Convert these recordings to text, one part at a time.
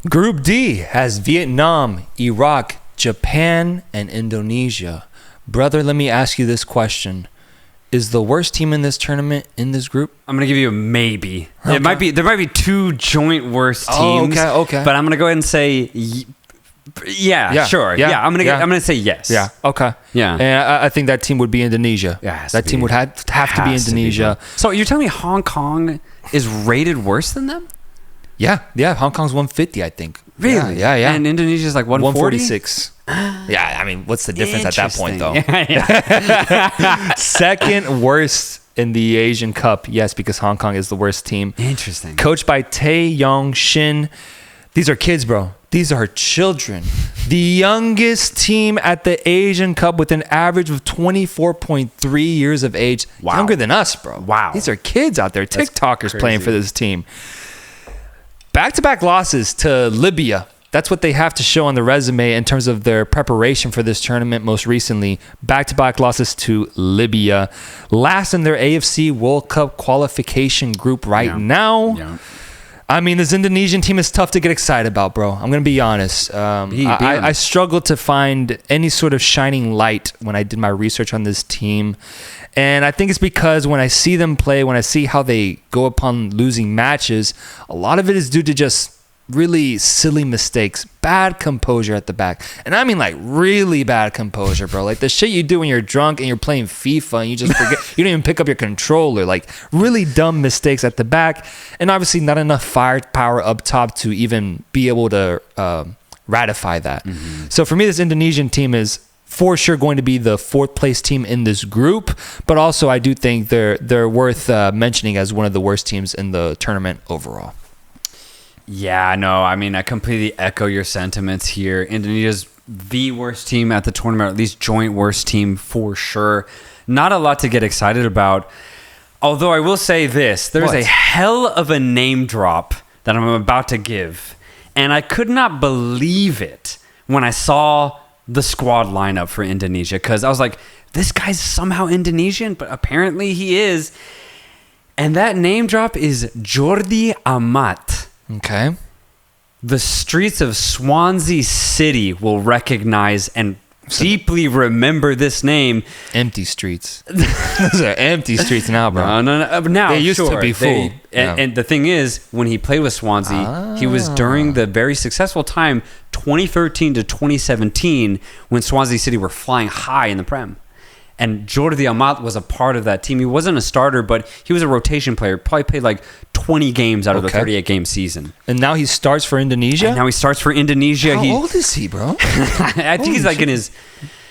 Group D has Vietnam, Iraq, Japan, and Indonesia. Brother, let me ask you this question. Is the worst team in this tournament in this group? I'm going to give you a maybe. Okay. There might be two joint worst teams. Okay. But I'm going to go ahead and say sure. Yeah, I'm going to say yes. Yeah, okay. Yeah. And I think that team would be Indonesia. Yeah, that team would have to be Indonesia. So you're telling me Hong Kong is rated worse than them? Yeah. Hong Kong's 150, I think. Really? Yeah. And Indonesia's like 146. Yeah, I mean, what's the difference at that point, though? Yeah. Second worst in the Asian Cup. Yes, because Hong Kong is the worst team. Interesting. Coached by Tae Yong Shin. These are kids, bro. These are children. The youngest team at the Asian Cup with an average of 24.3 years of age. Wow. Younger than us, bro. Wow. These are kids out there. That's TikTokers crazy. playing for this team. Back-to-back losses to Libya. That's what they have to show on the resume in terms of their preparation for this tournament most recently. Back-to-back losses to Libya. Last in their AFC World Cup qualification group now. Yeah. I mean, this Indonesian team is tough to get excited about, bro. I'm going to be honest. I struggled to find any sort of shining light when I did my research on this team. And I think it's because when I see them play, when I see how they go upon losing matches, a lot of it is due to just really silly mistakes, bad composure at the back. And I mean like really bad composure, bro. Like the shit you do when you're drunk and you're playing FIFA and you just forget, you don't even pick up your controller. Like really dumb mistakes at the back. And obviously not enough firepower up top to even be able to ratify that. Mm-hmm. So for me, this Indonesian team is for sure going to be the fourth place team in this group. But also I do think they're worth mentioning as one of the worst teams in the tournament overall. Yeah, no, I mean, I completely echo your sentiments here. Indonesia's the worst team at the tournament, or at least joint worst team for sure. Not a lot to get excited about. Although I will say this, there's a hell of a name drop that I'm about to give. And I could not believe it when I saw the squad lineup for Indonesia. Because I was like, this guy's somehow Indonesian, but apparently he is. And that name drop is Jordi Amat. Okay. The streets of Swansea City will recognize and deeply remember this name. Empty streets. Those are empty streets now, bro. No. Now, they used to be full. And the thing is, when he played with Swansea, he was during the very successful time, 2013 to 2017, when Swansea City were flying high in the Prem. And Jordi Amat was a part of that team. He wasn't a starter, but he was a rotation player. Probably played like 20 games out of the 38-game season. And now he starts for Indonesia? And now he starts for Indonesia. How old is he, bro? I think he's like in his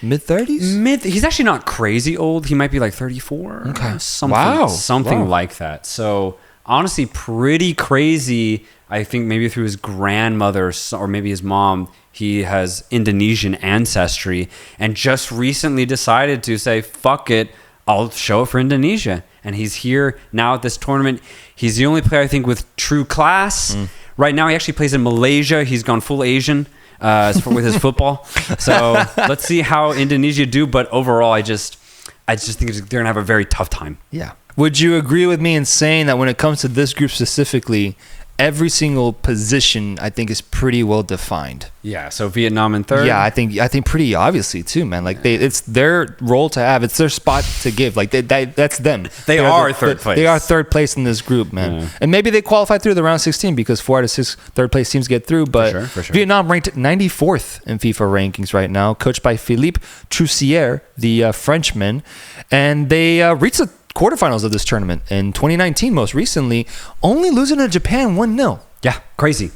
mid-30s? He's actually not crazy old. He might be like 34. Okay. Something like that. So honestly, pretty crazy. I think maybe through his grandmother or maybe his mom, he has Indonesian ancestry and just recently decided to say, fuck it, I'll show it for Indonesia. And he's here now at this tournament. He's the only player, I think, with true class. Right now, he actually plays in Malaysia. He's gone full Asian with his football. So let's see how Indonesia do. But overall, I just think they're going to have a very tough time. Yeah. Would you agree with me in saying that when it comes to this group specifically, every single position I think is pretty well defined? Yeah, so Vietnam in third. Yeah, I think pretty obviously too, man. Like it's their role to have, it's their spot to give. Like that's them. They are third place. They are third place in this group, man. Yeah. And maybe they qualify through the round 16 because 4 out of 6 third place teams get through. But for sure. Vietnam ranked 94th in FIFA rankings right now, coached by Philippe Troussier, the Frenchman, and they reached the quarterfinals of this tournament in 2019 most recently, only losing to Japan 1-0. Yeah, crazy.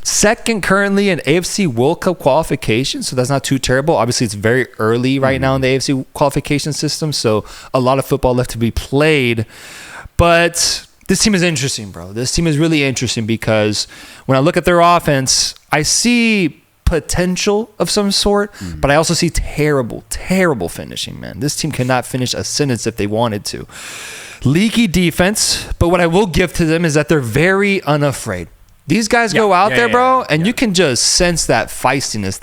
Second currently in AFC World Cup qualification, so that's not too terrible. Obviously, it's very early right now in the AFC qualification system, so a lot of football left to be played. But this team is interesting, bro. This team is really interesting because when I look at their offense, I see potential of some sort, but I also see terrible finishing, man. This team cannot finish a sentence if they wanted to. Leaky defense, but what I will give to them is that they're very unafraid. These guys go out there, bro, and you can just sense that feistiness,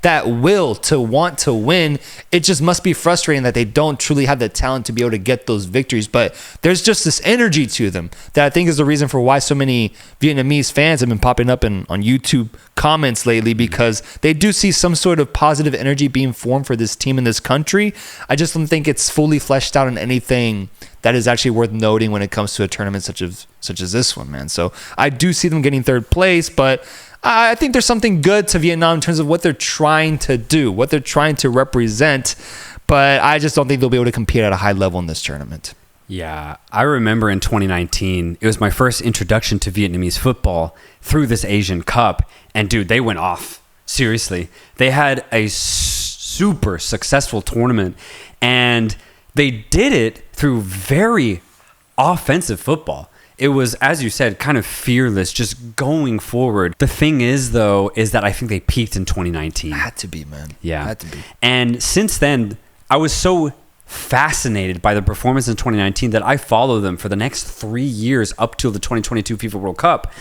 that will to want to win. It just must be frustrating that they don't truly have the talent to be able to get those victories. But there's just this energy to them that I think is the reason for why so many Vietnamese fans have been popping up on YouTube comments lately, because they do see some sort of positive energy being formed for this team in this country. I just don't think it's fully fleshed out in anything that is actually worth noting when it comes to a tournament such as this one, man. So I do see them getting third place, but I think there's something good to Vietnam in terms of what they're trying to do, what they're trying to represent, but I just don't think they'll be able to compete at a high level in this tournament. Yeah, I remember in 2019, it was my first introduction to Vietnamese football through this Asian Cup, and dude, they went off. Seriously. They had a super successful tournament, and they did it through very offensive football. It was, as you said, kind of fearless, just going forward. The thing is, though, is that I think they peaked in 2019. Had to be, man. Yeah. Had to be. And since then, I was so fascinated by the performance in 2019 that I followed them for the next 3 years up till the 2022 FIFA World Cup.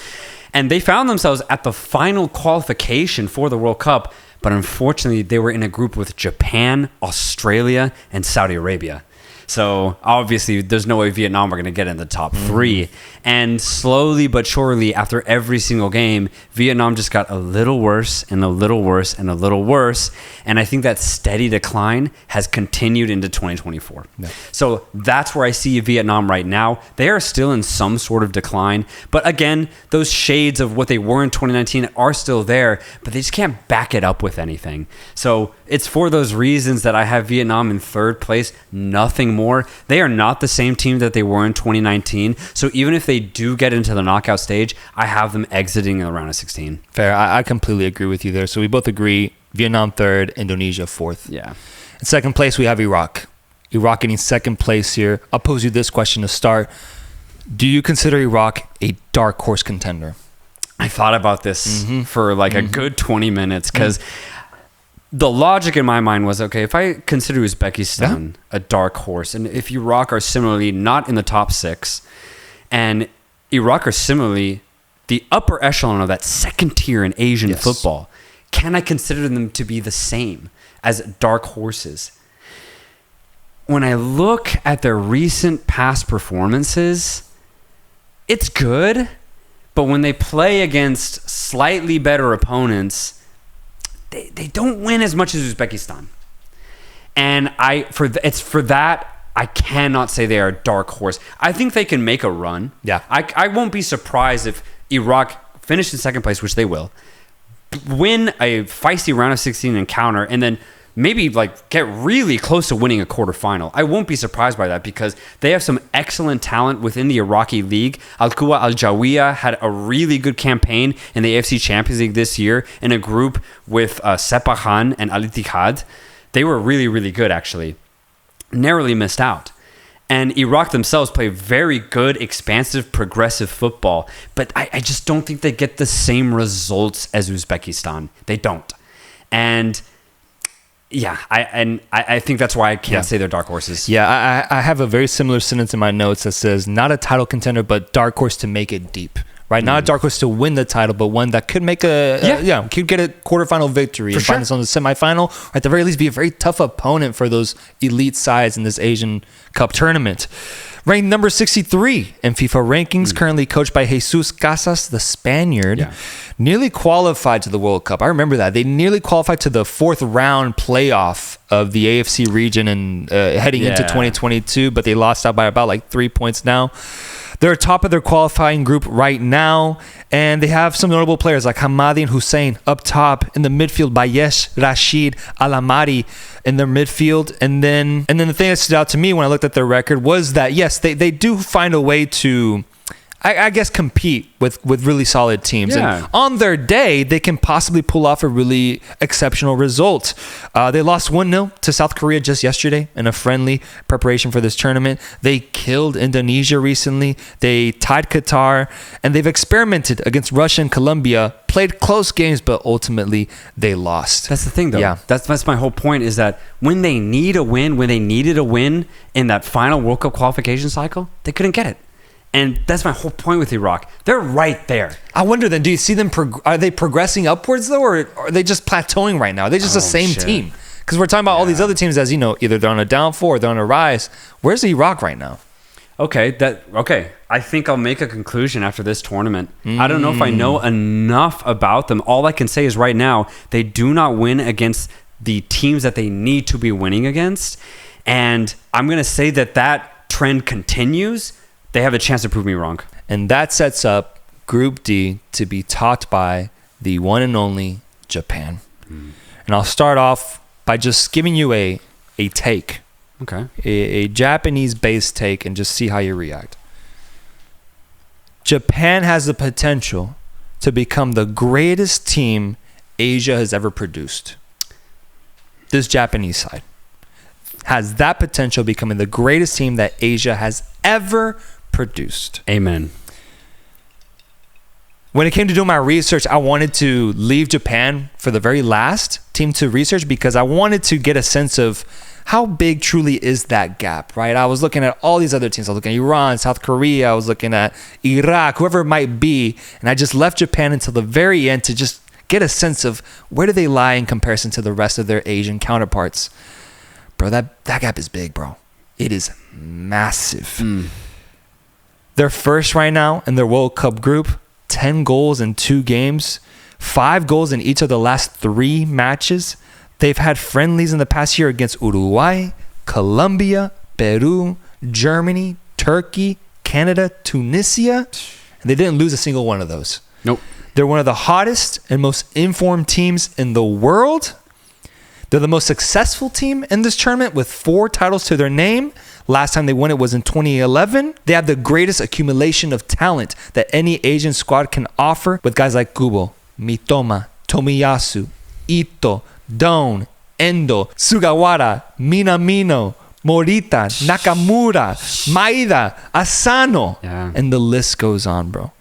And they found themselves at the final qualification for the World Cup, but unfortunately, they were in a group with Japan, Australia, and Saudi Arabia. So obviously, there's no way Vietnam are going to get in the top 3. And slowly but surely, after every single game, Vietnam just got a little worse and a little worse and a little worse. And I think that steady decline has continued into 2024. Yeah. So that's where I see Vietnam right now. They are still in some sort of decline. But again, those shades of what they were in 2019 are still there, but they just can't back it up with anything. So it's for those reasons that I have Vietnam in third place, nothing more. They are not the same team that they were in 2019. So even if they do get into the knockout stage, I have them exiting in the round of 16. Fair. I completely agree with you there. So we both agree Vietnam third, Indonesia fourth. Yeah. In second place, we have Iraq. Iraq getting second place here. I'll pose you this question to start. Do you consider Iraq a dark horse contender? I thought about this for like a good 20 minutes because the logic in my mind was, okay, if I consider Uzbekistan a dark horse, and if Iraq are similarly not in the top 6, and Iraq are similarly the upper echelon of that second tier in Asian football, can I consider them to be the same as dark horses? When I look at their recent past performances, it's good, but when they play against slightly better opponents, they don't win as much as Uzbekistan. And it's for that, I cannot say they are a dark horse. I think they can make a run. Yeah. I won't be surprised if Iraq finish in second place, which they will, win a feisty round of 16 encounter, and then maybe like get really close to winning a quarterfinal. I won't be surprised by that because they have some excellent talent within the Iraqi league. Al-Quwa Al-Jawiya had a really good campaign in the AFC Champions League this year in a group with Sepahan and Al-Ittihad. They were really, really good, actually. Narrowly missed out. And Iraq themselves play very good, expansive, progressive football. But I just don't think they get the same results as Uzbekistan. They don't. And yeah, I think that's why I can't say they're dark horses. Yeah, I have a very similar sentence in my notes that says, not a title contender, but dark horse to make it deep. Right, not a dark horse to win the title, but one that could make could get a quarterfinal victory and find us on the semifinal, or at the very least be a very tough opponent for those elite sides in this Asian Cup tournament. Ranked number 63 in FIFA rankings, currently coached by Jesus Casas, the Spaniard, nearly qualified to the World Cup. I remember that. They nearly qualified to the 4th round playoff of the AFC region and heading into 2022, but they lost out by about like 3 points now. They're top of their qualifying group right now, and they have some notable players like Hamadi and Hussein up top. In the midfield, Bayesh, Rashid, Alamari in their midfield. And then the thing that stood out to me when I looked at their record was that, yes, they do find a way to, I guess, compete with really solid teams. Yeah. And on their day, they can possibly pull off a really exceptional result. They lost 1-0 to South Korea just yesterday in a friendly preparation for this tournament. They killed Indonesia recently. They tied Qatar, and they've experimented against Russia and Colombia, played close games, but ultimately they lost. That's the thing, though. Yeah. That's my whole point, is that when they need a win, when they needed a win in that final World Cup qualification cycle, they couldn't get it. And that's my whole point with Iraq. They're right there. I wonder then, do you see them, are they progressing upwards though, or are they just plateauing right now? Are they just the same team? Because we're talking about all these other teams as, either they're on a downfall or they're on a rise. Where's Iraq right now? Okay. I think I'll make a conclusion after this tournament. I don't know if I know enough about them. All I can say is right now, they do not win against the teams that they need to be winning against. And I'm going to say that trend continues. They have a chance to prove me wrong. And that sets up Group D to be topped by the one and only Japan. And I'll start off by just giving you a take. Okay. A Japanese-based take, and just see how you react. Japan has the potential to become the greatest team Asia has ever produced. This Japanese side has that potential becoming the greatest team that Asia has ever produced. Amen. When it came to doing my research, I wanted to leave Japan for the very last team to research because I wanted to get a sense of how big truly is that gap, right? I was looking at all these other teams. I was looking at Iran, South Korea. I was looking at Iraq, whoever it might be. And I just left Japan until the very end to just get a sense of where do they lie in comparison to the rest of their Asian counterparts. Bro, that gap is big, bro. It is massive. They're first right now in their World Cup group. 10 goals in 2 games. 5 goals in each of the last 3 matches. They've had friendlies in the past year against Uruguay, Colombia, Peru, Germany, Turkey, Canada, Tunisia. And they didn't lose a single one of those. Nope. They're one of the hottest and most informed teams in the world. They're the most successful team in this tournament with 4 titles to their name. Last time they won it was in 2011. They have the greatest accumulation of talent that any Asian squad can offer, with guys like Kubo, Mitoma, Tomiyasu, Ito, Don, Endo, Sugawara, Minamino, Morita, Nakamura, Maeda, Asano, and the list goes on, bro.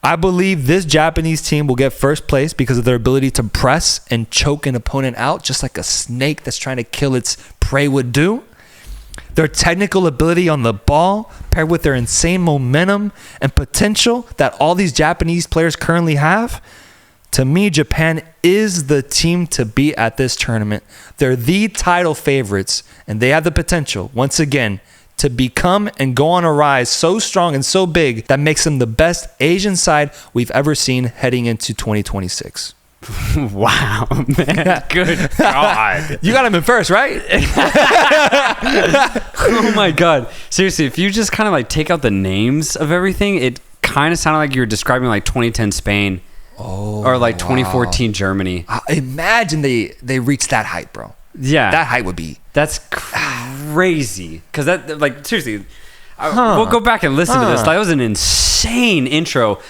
I believe this Japanese team will get first place because of their ability to press and choke an opponent out, just like a snake that's trying to kill its prey would do. Their technical ability on the ball, paired with their insane momentum and potential that all these Japanese players currently have, to me, Japan is the team to beat at this tournament. They're the title favorites, and they have the potential, once again, to become and go on a rise so strong and so big that makes them the best Asian side we've ever seen heading into 2026. Wow, man. Good God. You got him in first, right? Oh, my God. Seriously, if you just kind of like take out the names of everything, it kind of sounded like you were describing like 2010 Spain or like 2014 Germany. Imagine they reached that height, bro. Yeah. That height would be... That's crazy. Because that, like, seriously, we'll go back and listen to this. That was an insane intro.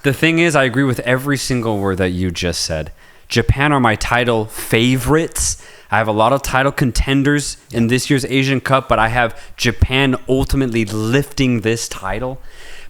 The thing is, I agree with every single word that you just said. Japan are my title favorites. I have a lot of title contenders in this year's Asian Cup, but I have Japan ultimately lifting this title.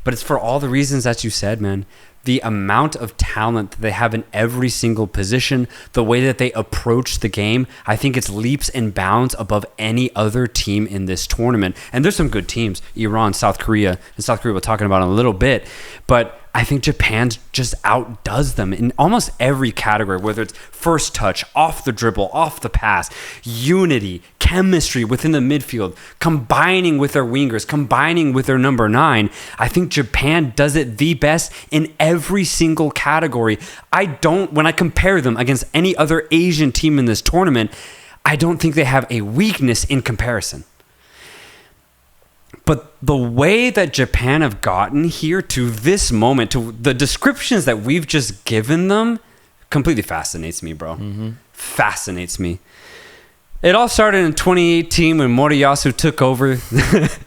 But it's for all the reasons that you said, man. The amount of talent that they have in every single position, the way that they approach the game, I think it's leaps and bounds above any other team in this tournament. And there's some good teams, Iran, South Korea, and South Korea we're talking about in a little bit. But I think Japan just outdoes them in almost every category, whether it's first touch, off the dribble, off the pass, unity, chemistry within the midfield, combining with their wingers, combining with their number 9. I think Japan does it the best in every single category. When I compare them against any other Asian team in this tournament, I don't think they have a weakness in comparison. But the way that Japan have gotten here to this moment, to the descriptions that we've just given them, completely fascinates me, bro. Fascinates me. It all started in 2018 when Moriyasu took over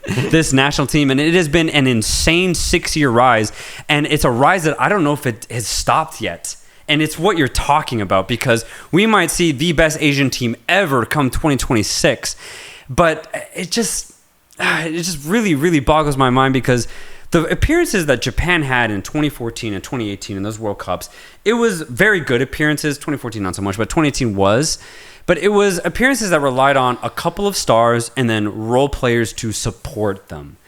this national team, and it has been an insane 6-year rise. And it's a rise that I don't know if it has stopped yet. And it's what you're talking about, because we might see the best Asian team ever come 2026. But it just really, really boggles my mind, because the appearances that Japan had in 2014 and 2018 in those World Cups, it was very good appearances. 2014 not so much, but 2018 was. But it was appearances that relied on a couple of stars and then role players to support them.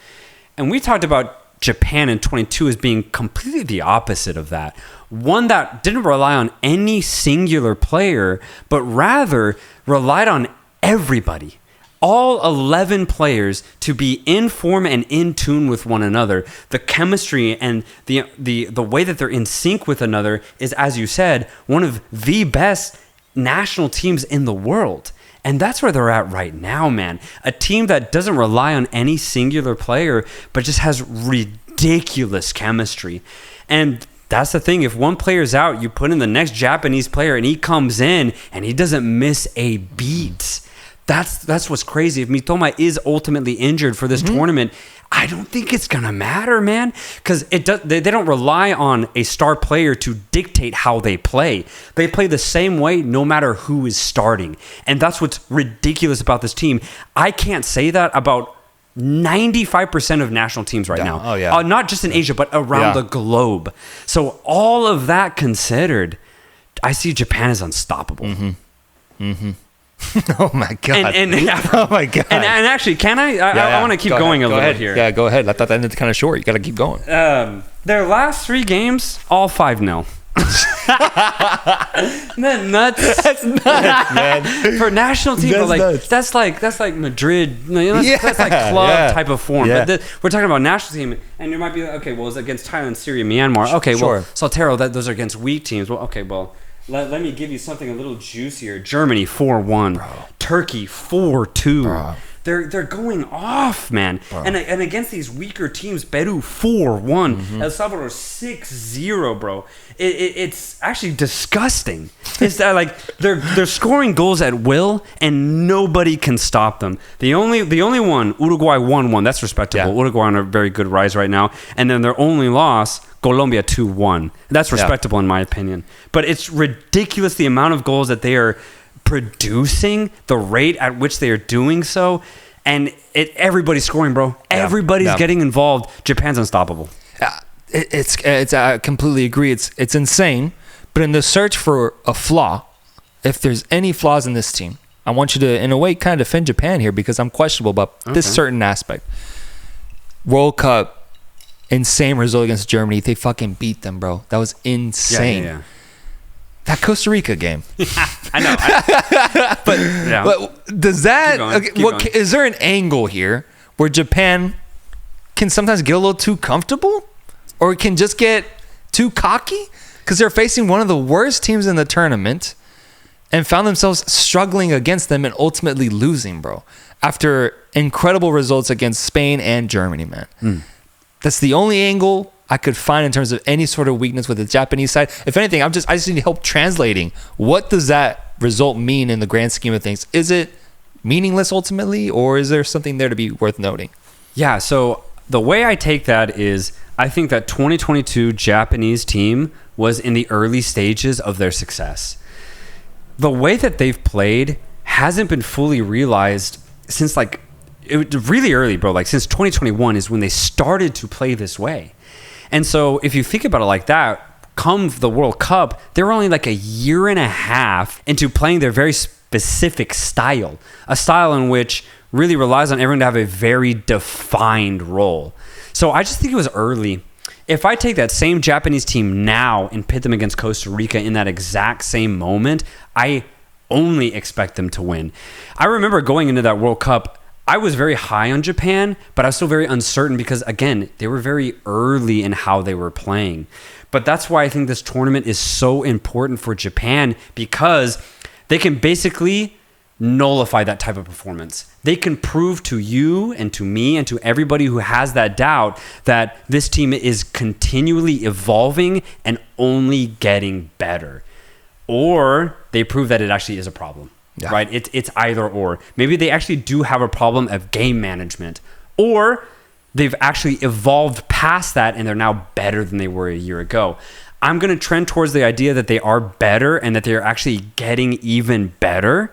And we talked about Japan in 22 as being completely the opposite of that. One that didn't rely on any singular player, but rather relied on everybody. All 11 players to be in form and in tune with one another. The chemistry and the way that they're in sync with another is, as you said, one of the best national teams in the world. And that's where they're at right now, man. A team that doesn't rely on any singular player, but just has ridiculous chemistry. And that's the thing. If one player's out, you put in the next Japanese player and he comes in and he doesn't miss a beat. That's what's crazy. If Mitoma is ultimately injured for this tournament, I don't think it's gonna matter, man, because they don't rely on a star player to dictate how they play. They play the same way no matter who is starting, and that's what's ridiculous about this team. I can't say that about 95% of national teams right now. Oh, yeah. Not just in Asia, but around the globe. So all of that considered, I see Japan as unstoppable. Oh my god! Oh my god! And actually, can I? I want to keep going a little bit here. Yeah, go ahead. I thought that ended kind of short. You got to keep going. Their last 3 games, all 5-0. Isn't that nuts? That's nuts, man. For national team, that's like Madrid. That's like club type of form. Yeah. But we're talking about national team, and you might be like, okay, well, it's against Thailand, Syria, Myanmar. Okay, well, Soltero, those are against weak teams. Well, okay, well. Let me give you something a little juicier. Germany 4-1, Turkey 4-2. They're going off, man. And against these weaker teams, Peru 4-1, El Salvador 6-0, bro. It's actually disgusting. It's that like they're scoring goals at will and nobody can stop them. The only one, Uruguay 1-1. That's respectable. Yeah. Uruguay on a very good rise right now, and then their only loss, Colombia 2-1. That's respectable in my opinion. But it's ridiculous the amount of goals that they are producing, the rate at which they are doing so, and everybody's scoring, bro. Everybody's getting involved. Japan's unstoppable. I completely agree. It's insane. But in the search for a flaw, if there's any flaws in this team, I want you to, in a way, kind of defend Japan here because I'm questionable about this certain aspect. World Cup. Insane result against Germany. They fucking beat them, bro. That was insane. Yeah. That Costa Rica game. I know. But does that... Is there an angle here where Japan can sometimes get a little too comfortable? Or can just get too cocky? Because they're facing one of the worst teams in the tournament and found themselves struggling against them and ultimately losing, bro. After incredible results against Spain and Germany, man. That's the only angle I could find in terms of any sort of weakness with the Japanese side. If anything, I just need help translating. What does that result mean in the grand scheme of things? Is it meaningless ultimately, or is there something there to be worth noting? Yeah, so the way I take that is I think that 2022 Japanese team was in the early stages of their success. The way that they've played hasn't been fully realized since it was really early, bro. Like since 2021 is when they started to play this way. And so if you think about it like that, come the World Cup, they were only like a year and a half into playing their very specific style. A style in which really relies on everyone to have a very defined role. So I just think it was early. If I take that same Japanese team now and pit them against Costa Rica in that exact same moment, I only expect them to win. I remember going into that World Cup, I was very high on Japan, but I was still very uncertain because, again, they were very early in how they were playing. But that's why I think this tournament is so important for Japan, because they can basically nullify that type of performance. They can prove to you and to me and to everybody who has that doubt that this team is continually evolving and only getting better. Or they prove that it actually is a problem. Yeah. Right? It's either or. Maybe they actually do have a problem of game management, or they've actually evolved past that and they're now better than they were a year ago. I'm going to trend towards the idea that they are better and that they're actually getting even better.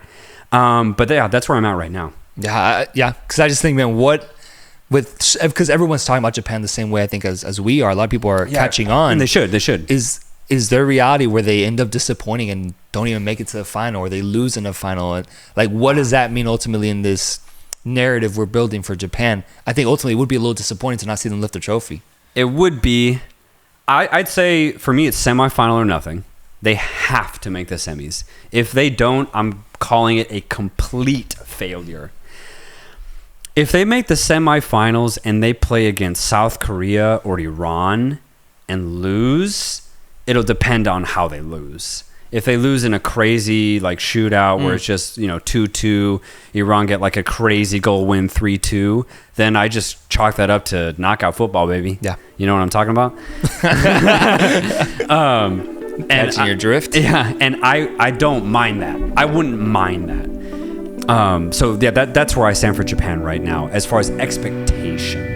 But yeah, that's where I'm at right now. Yeah. Because I just think, man, because everyone's talking about Japan the same way I think as we are. A lot of people are catching on. And they should. Is there reality where they end up disappointing and don't even make it to the final, or they lose in the final? And like, what does that mean ultimately in this narrative we're building for Japan? I think ultimately it would be a little disappointing to not see them lift the trophy. It would be, I'd say for me, it's semifinal or nothing. They have to make the semis. If they don't, I'm calling it a complete failure. If they make the semifinals and they play against South Korea or Iran and lose, it'll depend on how they lose. If they lose in a crazy like shootout where it's just, 2-2, Iran get like a crazy goal win 3-2, then I just chalk that up to knockout football, baby. Yeah. You know what I'm talking about? Catching your drift? Yeah, and I don't mind that. I wouldn't mind that. So yeah, that's where I stand for Japan right now as far as expectation.